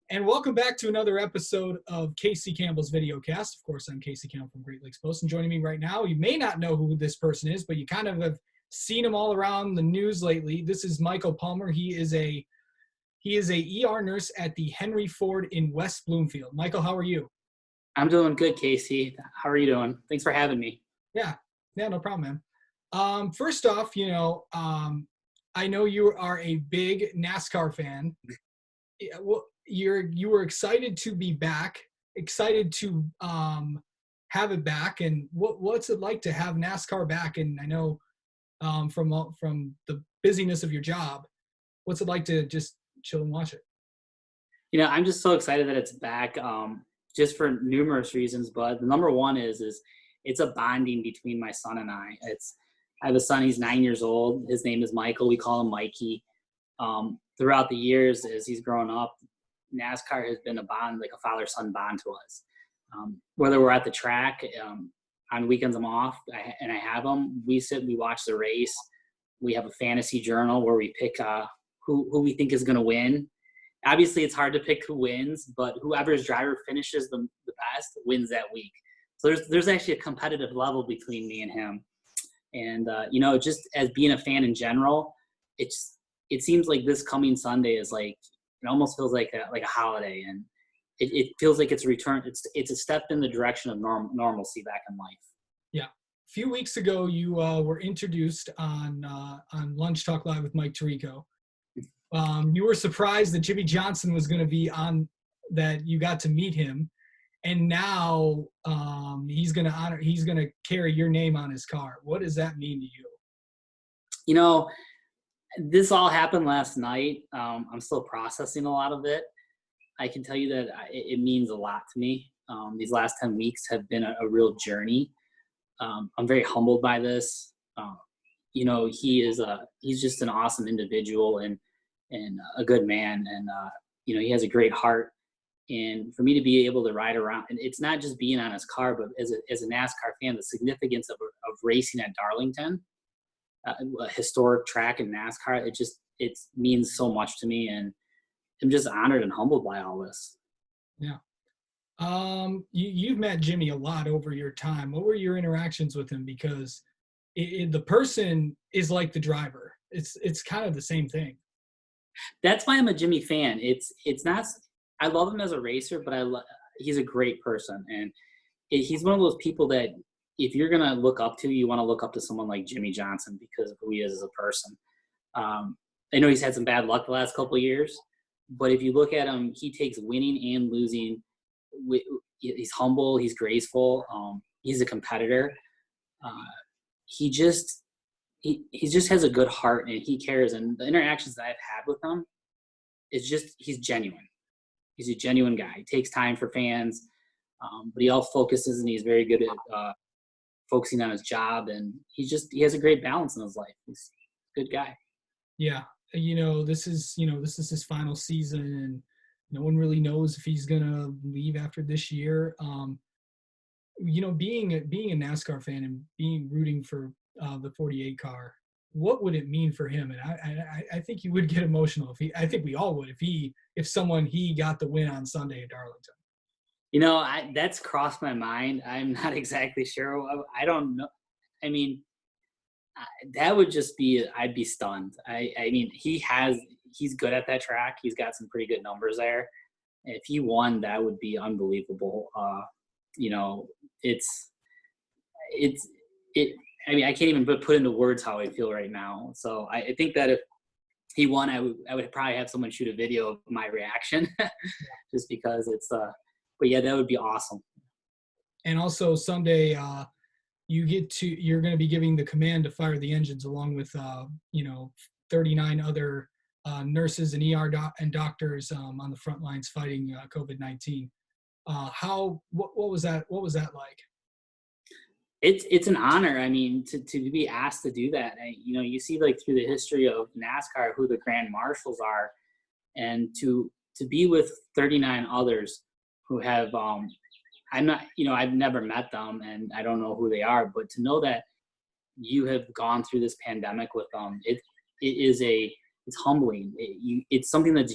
And welcome back to another episode of Casey Campbell's Videocast. Of course, I'm Casey Campbell from Great Lakes Post, and joining me right now, you may not know who this person is, but you kind of have seen him all around the news lately. This is Michael Palmer. He is a ER nurse at the Henry Ford in West Bloomfield. Michael, how are you? I'm doing good, Casey. How are you doing? Thanks for having me. Yeah, no problem, man. First off, I know you are a big NASCAR fan. Yeah, well, you were excited to be back, excited to have it back, and what's it like to have NASCAR back? And I know from the busyness of your job, what's it like to just chill and watch it? I'm just so excited that it's back, just for numerous reasons. But the number one is it's a bonding between my son and I. I have a son. He's 9 years old. His name is Michael. We call him Mikey. Throughout the years, as he's grown up, NASCAR has been a bond, like a father-son bond to us. Whether we're at the track, on weekends I'm off, and I have him, we sit and we watch the race. We have a fantasy journal where we pick who we think is going to win. Obviously, it's hard to pick who wins, but whoever's driver finishes the best wins that week. So there's actually a competitive level between me and him. And, just as being a fan in general, it seems like this coming Sunday is like, it almost feels like a holiday, and it feels like it's a return. It's a step in the direction of normalcy back in life. Yeah. A few weeks ago, you were introduced on Lunch Talk Live with Mike Tirico. You were surprised that Jimmie Johnson was going to be on, that you got to meet him, and now he's going to carry your name on his car. What does that mean to you? This all happened last night. I'm still processing a lot of it. I can tell you that it means a lot to me. These last 10 weeks have been a real journey. I'm very humbled by this. He's just an awesome individual and a good man. And, he has a great heart. And for me to be able to ride around, and it's not just being on his car, but as a NASCAR fan, the significance of racing at Darlington, a historic track in NASCAR, it means so much to me, and I'm just honored and humbled by all this. Yeah. You've met Jimmy a lot over your time. What were your interactions with him? Because the person is like the driver. It's kind of the same thing. That's why I'm a Jimmy fan. It's not. I love him as a racer, but he's a great person, and he's one of those people that, if you're going to look up to, you want to look up to someone like Jimmie Johnson because of who he is as a person. I know he's had some bad luck the last couple of years, but if you look at him, he takes winning and losing. He's humble. He's graceful. He's a competitor. He just has a good heart, and he cares. And the interactions that I've had with him, he's genuine. He's a genuine guy. He takes time for fans, but he all focuses, and he's very good at focusing on his job, and he has a great balance in his life. He's a good guy. Yeah. This is his final season, and no one really knows if he's going to leave after this year. Being a NASCAR fan and rooting for the 48 car, what would it mean for him? And I think he would get emotional I think we all would, if he got the win on Sunday at Darlington. That's crossed my mind. I'm not exactly sure. I don't know. I mean, that would just be, I'd be stunned. I mean, he's good at that track. He's got some pretty good numbers there. If he won, that would be unbelievable. I mean, I can't even put into words how I feel right now. So I think that if he won, I would probably have someone shoot a video of my reaction just because but yeah, that would be awesome. And also Sunday, you're going to be giving the command to fire the engines along with 39 other nurses and ER and doctors on the front lines fighting COVID-19. What was that like? It's an honor. I mean, to be asked to do that. You see, like, through the history of NASCAR, who the grand marshals are, and to be with 39 others who have I've never met them, and I don't know who they are, but to know that you have gone through this pandemic with them, it's humbling. It's something that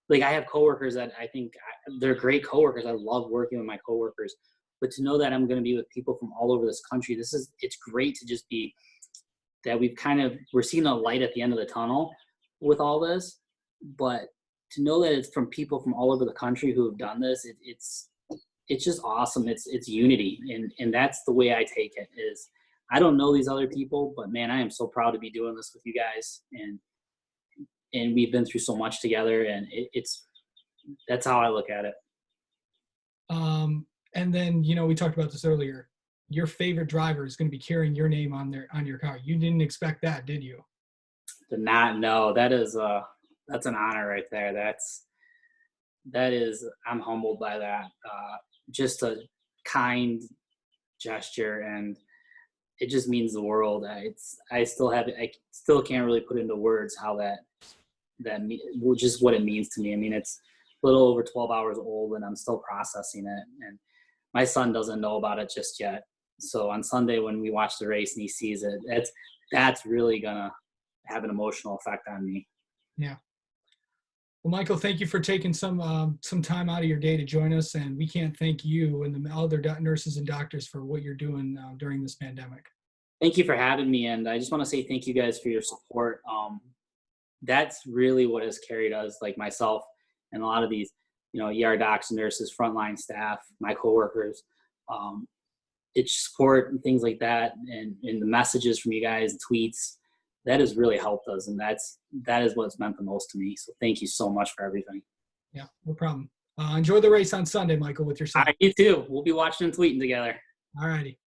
like I have coworkers that I think they're great coworkers. I love working with my coworkers, but to know that I'm going to be with people from all over this country, it's great to just be that we're seeing a light at the end of the tunnel with all this, but to know that it's from people from all over the country who have done this, it's just awesome. It's unity. And that's the way I take it is I don't know these other people, but man, I am so proud to be doing this with you guys. And we've been through so much together, and that's how I look at it. And then, we talked about this earlier. Your favorite driver is going to be carrying your name on your car. You didn't expect that, did you? Did not know. That's an honor right there. I'm humbled by that. Just a kind gesture, and it just means the world. I still can't really put into words how just what it means to me. I mean, it's a little over 12 hours old, and I'm still processing it. And my son doesn't know about it just yet. So on Sunday when we watch the race and he sees it, that's really gonna have an emotional effect on me. Yeah. Well, Michael, thank you for taking some time out of your day to join us, and we can't thank you and the other nurses and doctors for what you're doing during this pandemic. Thank you for having me, and I just want to say thank you guys for your support. That's really what has carried us, like myself and a lot of these, ER docs, nurses, frontline staff, my coworkers. It's support and things like that, and the messages from you guys, tweets. That has really helped us, and that is what's meant the most to me. So thank you so much for everything. Yeah, no problem. Enjoy the race on Sunday, Michael, with your son. All right, you too. We'll be watching and tweeting together. All righty.